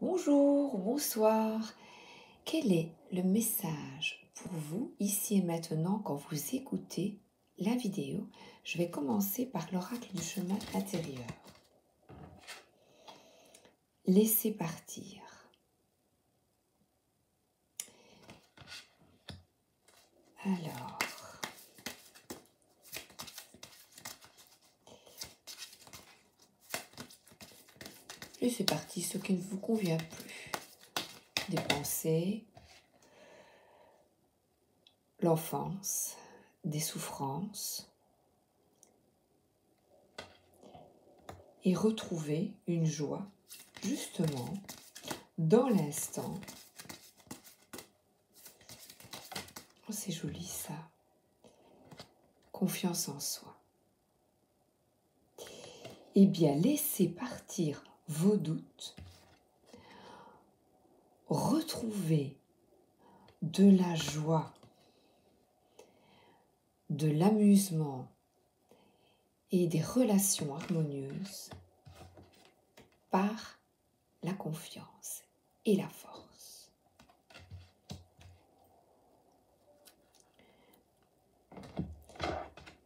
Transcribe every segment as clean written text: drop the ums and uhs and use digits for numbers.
Bonjour, bonsoir. Quel est le message pour vous ici et maintenant quand vous écoutez la vidéo? Je vais commencer par l'oracle du chemin intérieur. Laissez partir. Alors, laissez partir ce qui ne vous convient plus. Des pensées, l'enfance, des souffrances. Et retrouver une joie, justement, dans l'instant. Oh, c'est joli ça. Confiance en soi. Eh bien, laissez partir vos doutes. Retrouvez de la joie, de l'amusement et des relations harmonieuses par la confiance et la force.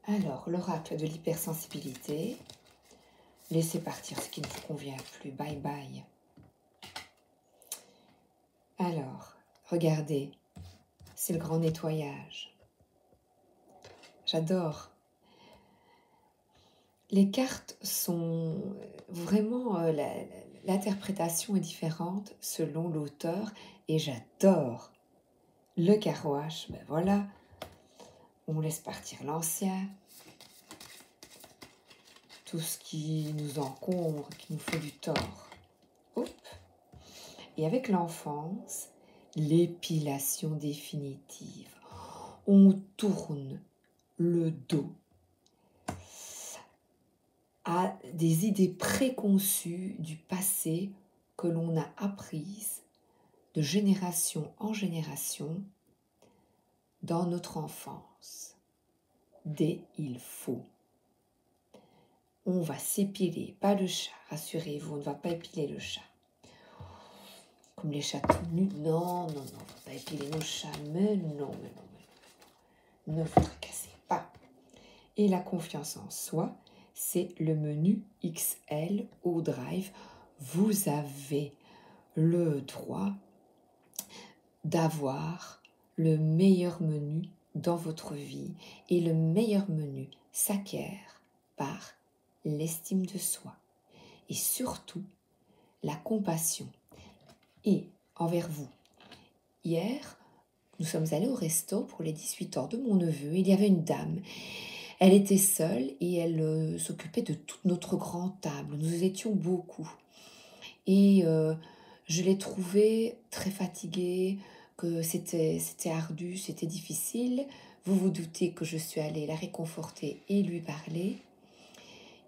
Alors, l'oracle de l'hypersensibilité. Laissez partir ce qui ne vous convient plus. Bye bye. Alors, regardez, c'est le grand nettoyage. J'adore. Les cartes sont vraiment... l'interprétation est différente selon l'auteur et j'adore. Le carrouage, ben voilà, on laisse partir l'ancien. Tout ce qui nous encombre, qui nous fait du tort. Hop. Et avec l'enfance, l'épilation définitive. On tourne le dos à des idées préconçues du passé que l'on a apprises de génération en génération dans notre enfance. Dès il faut. On va s'épiler, pas le chat, rassurez-vous, on ne va pas épiler le chat. Comme les chats tout nus, non, on ne va pas épiler nos chats, mais non, ne vous tracassez pas. Et la confiance en soi, c'est le menu XL au Drive. Vous avez le droit d'avoir le meilleur menu dans votre vie et le meilleur menu s'acquiert par l'estime de soi et surtout la compassion et envers vous. Hier, nous sommes allés au resto pour les 18 ans de mon neveu. Il y avait une dame. Elle était seule et elle s'occupait de toute notre grande table. Nous étions beaucoup. Et je l'ai trouvée très fatiguée, que c'était ardu, c'était difficile. Vous vous doutez que je suis allée la réconforter et lui parler.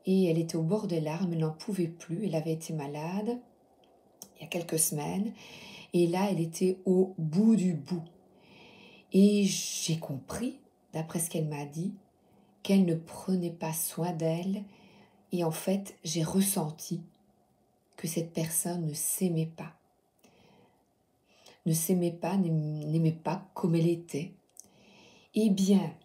Et elle était au bord des larmes, elle n'en pouvait plus. Elle avait été malade il y a quelques semaines. Et là, elle était au bout du bout. Et j'ai compris, d'après ce qu'elle m'a dit, qu'elle ne prenait pas soin d'elle. Et en fait, j'ai ressenti que cette personne ne s'aimait pas. Ne s'aimait pas, n'aimait pas comme elle était. Eh bien,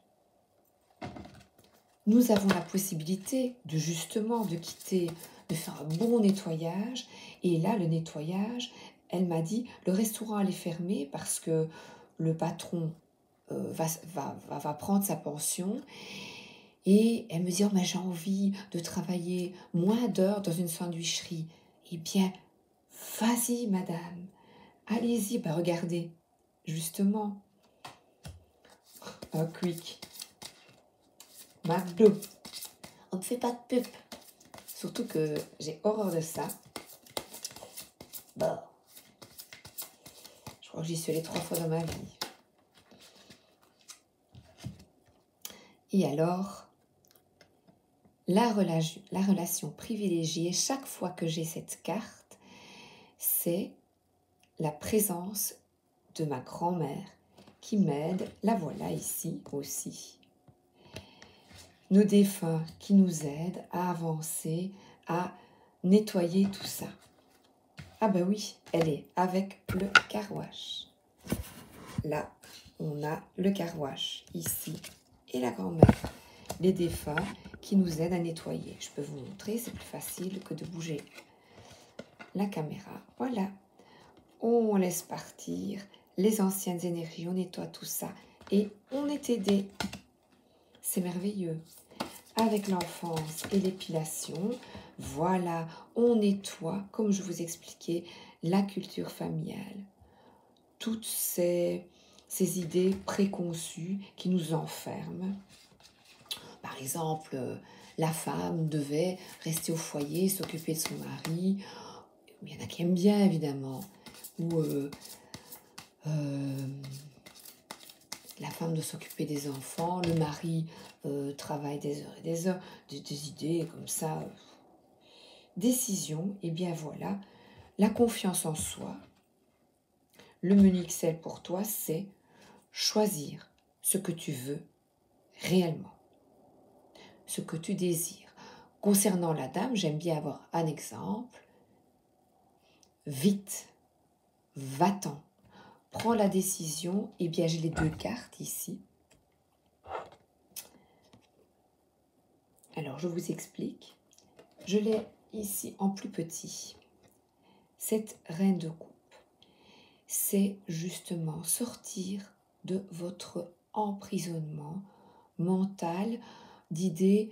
nous avons la possibilité de justement de quitter, de faire un bon nettoyage. Et là, le nettoyage, elle m'a dit, le restaurant allait fermer parce que le patron va prendre sa pension. Et elle me dit, oh, mais j'ai envie de travailler moins d'heures dans une sandwicherie. Eh bien, vas-y, madame, allez-y. Bah, regardez, justement, un quick, McDo. On ne fait pas de pub. Surtout que j'ai horreur de ça. Bon, je crois que j'y suis allée 3 fois dans ma vie. Et alors, la relation privilégiée, chaque fois que j'ai cette carte, c'est la présence de ma grand-mère qui m'aide. La voilà ici aussi. Nos défunts qui nous aident à avancer, à nettoyer tout ça. Ah ben oui, elle est avec le carouage. Là, on a le carouage ici et la grand-mère. Les défunts qui nous aident à nettoyer. Je peux vous montrer, c'est plus facile que de bouger la caméra. Voilà, on laisse partir les anciennes énergies, on nettoie tout ça et on est aidé. C'est merveilleux. Avec l'enfance et l'épilation, voilà, on nettoie, comme je vous expliquais, la culture familiale. Toutes ces idées préconçues qui nous enferment. Par exemple, la femme devait rester au foyer, s'occuper de son mari. Il y en a qui aiment bien, évidemment. Ou la femme doit s'occuper des enfants, le mari travaille des heures et des heures. Des idées comme ça. Décision, et bien voilà. La confiance en soi. Le menu Excel pour toi, c'est choisir ce que tu veux réellement. Ce que tu désires. Concernant la dame, j'aime bien avoir un exemple. Vite, va-t'en, prends la décision. Eh bien, j'ai les deux cartes ici. Alors, je vous explique. Je l'ai ici en plus petit. Cette reine de coupe, c'est justement sortir de votre emprisonnement mental d'idées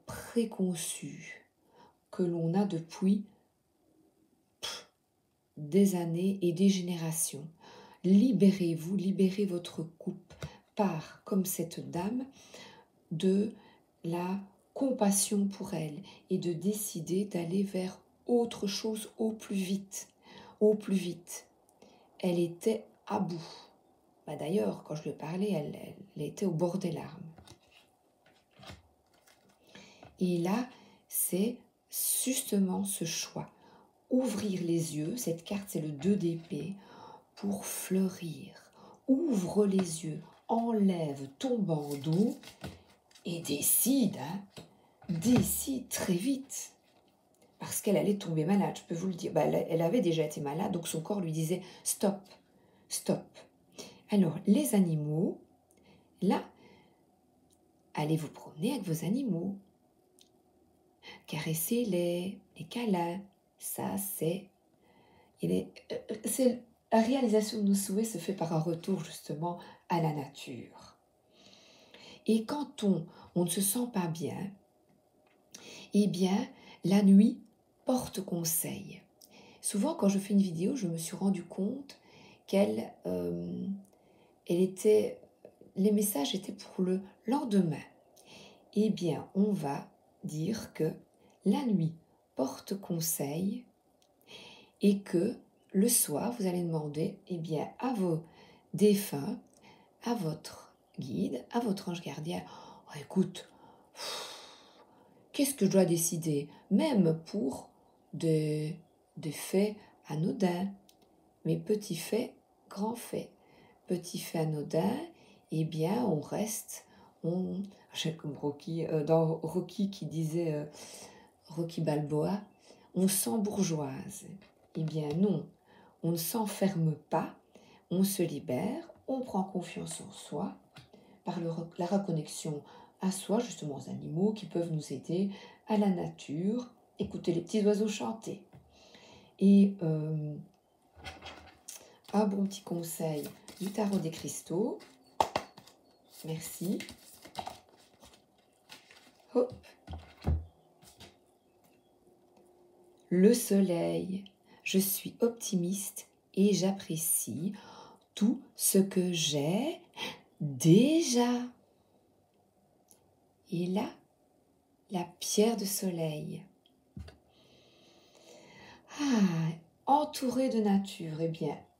préconçues que l'on a depuis des années et des générations. Libérez-vous, libérez votre coupe par, comme cette dame, de la compassion pour elle et de décider d'aller vers autre chose au plus vite. Au plus vite. Elle était à bout. D'ailleurs, quand je lui parlais, elle était au bord des larmes. Et là, c'est justement ce choix. Ouvrir les yeux, cette carte c'est le 2 d'épée, pour fleurir. Ouvre les yeux, enlève ton bandeau et décide, décide très vite. Parce qu'elle allait tomber malade, je peux vous le dire. Elle avait déjà été malade, donc son corps lui disait stop, stop. Alors, les animaux, là, allez vous promener avec vos animaux. Caressez-les, les câlins. Ça, c'est la réalisation de nos souhaits se fait par un retour justement à la nature. Et quand on ne se sent pas bien, eh bien, la nuit porte conseil. Souvent, quand je fais une vidéo, je me suis rendu compte les messages étaient pour le lendemain. Eh bien, on va dire que la nuit porte conseil et que le soir, vous allez demander à vos défunts, à votre guide, à votre ange gardien, oh, écoute, qu'est-ce que je dois décider? Même pour des faits anodins, mais petits faits, grands faits. Petits faits anodins, on reste, j'ai comme Rocky, dans Rocky qui disait, Rocky Balboa, on s'embourgeoise. Non, on ne s'enferme pas, on se libère, on prend confiance en soi par la reconnexion à soi, justement aux animaux qui peuvent nous aider, à la nature, écouter les petits oiseaux chanter. Et un bon petit conseil du tarot des cristaux. Merci. Hop. Le soleil. Je suis optimiste et j'apprécie tout ce que j'ai déjà. Et là, la pierre de soleil. Entouré de nature,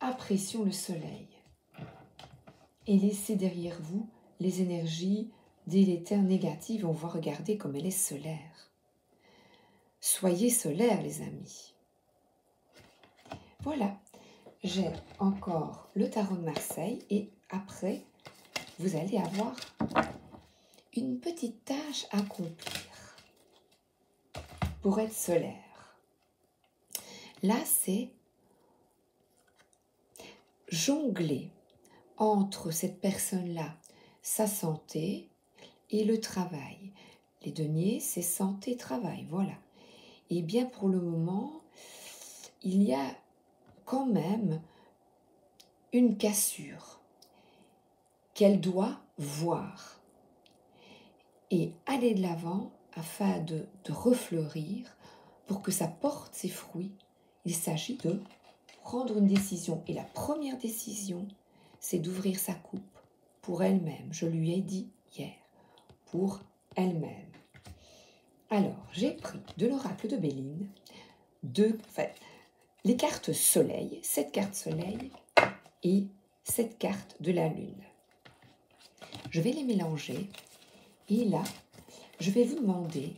apprécions le soleil. Et laissez derrière vous les énergies délétères négatives. On va regarder comme elle est solaire. Soyez solaire, les amis. Voilà, j'ai encore le tarot de Marseille et après, vous allez avoir une petite tâche à accomplir pour être solaire. Là, c'est jongler entre cette personne-là, sa santé et le travail. Les deniers, c'est santé, travail, voilà. Et bien pour le moment, il y a quand même une cassure qu'elle doit voir et aller de l'avant afin de refleurir pour que ça porte ses fruits. Il s'agit de prendre une décision. Et la première décision, c'est d'ouvrir sa coupe pour elle-même. Je lui ai dit hier, pour elle-même. Alors, j'ai pris de l'oracle de Béline, les cartes soleil, 7 cartes soleil et 7 cartes de la lune. Je vais les mélanger et là, je vais vous demander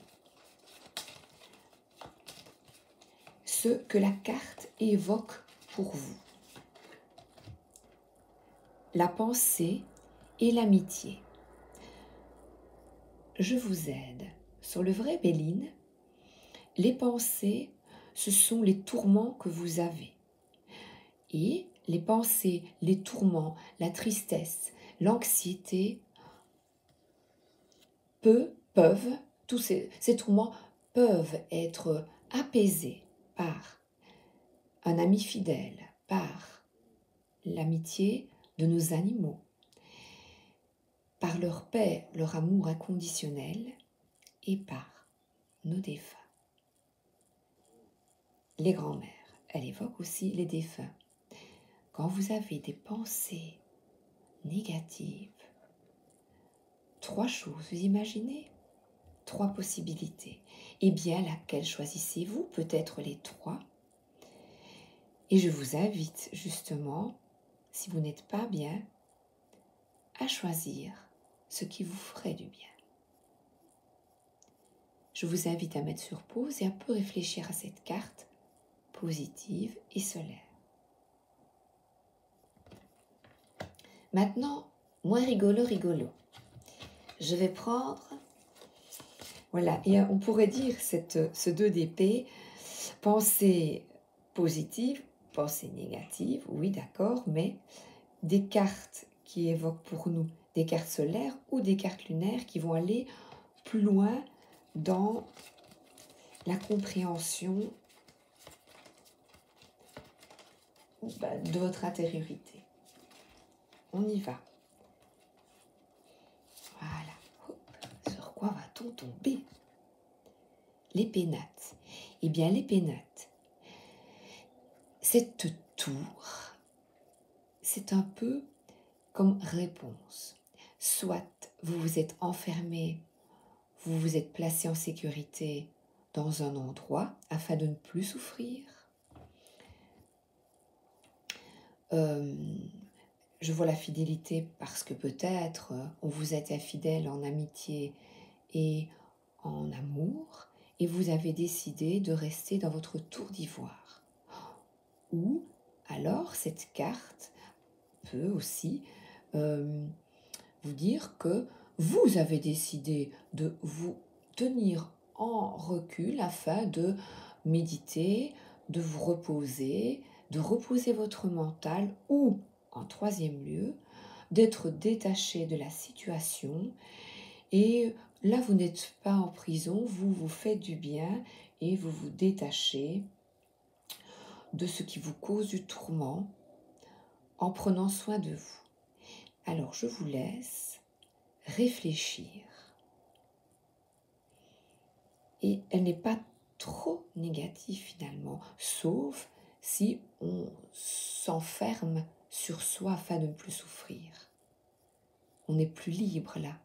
ce que la carte évoque pour vous. La pensée et l'amitié. Je vous aide. Sur le vrai Béline, les pensées, ce sont les tourments que vous avez. Et les pensées, les tourments, la tristesse, l'anxiété tous ces tourments peuvent être apaisés par un ami fidèle, par l'amitié de nos animaux, par leur paix, leur amour inconditionnel et par nos défunts. Les grands-mères, elle évoque aussi les défunts. Quand vous avez des pensées négatives, 3 choses, vous imaginez? 3 possibilités. Eh bien, laquelle choisissez-vous? Peut-être les 3. Et je vous invite justement, si vous n'êtes pas bien, à choisir ce qui vous ferait du bien. Je vous invite à mettre sur pause et un peu réfléchir à cette carte positive et solaire. Maintenant, moins rigolo. Je vais prendre, voilà, et on pourrait dire ce 2 d'épée, pensée positive, pensée négative, oui d'accord, mais des cartes qui évoquent pour nous des cartes solaires ou des cartes lunaires qui vont aller plus loin dans la compréhension de votre intériorité. On y va. Voilà. Hop. Sur quoi va-t-on tomber? Les pénates. Eh bien, les pénates, cette tour, c'est un peu comme réponse. Soit vous vous êtes enfermé, vous vous êtes placé en sécurité dans un endroit afin de ne plus souffrir. Je vois la fidélité parce que peut-être on vous est infidèle en amitié et en amour et vous avez décidé de rester dans votre tour d'ivoire. Ou alors cette carte peut aussi vous dire que vous avez décidé de vous tenir en recul afin de méditer, de vous reposer, de reposer votre mental ou, en 3e lieu, d'être détaché de la situation. Et là, vous n'êtes pas en prison, vous vous faites du bien et vous vous détachez de ce qui vous cause du tourment en prenant soin de vous. Alors, je vous laisse réfléchir. Et elle n'est pas trop négative finalement, sauf si on s'enferme sur soi afin de ne plus souffrir. On n'est plus libre là.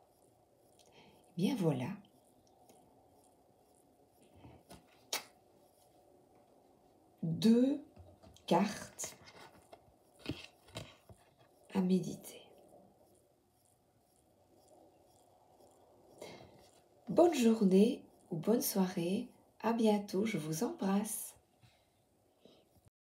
Bien voilà. Deux cartes à méditer. Bonne journée ou bonne soirée. À bientôt, je vous embrasse.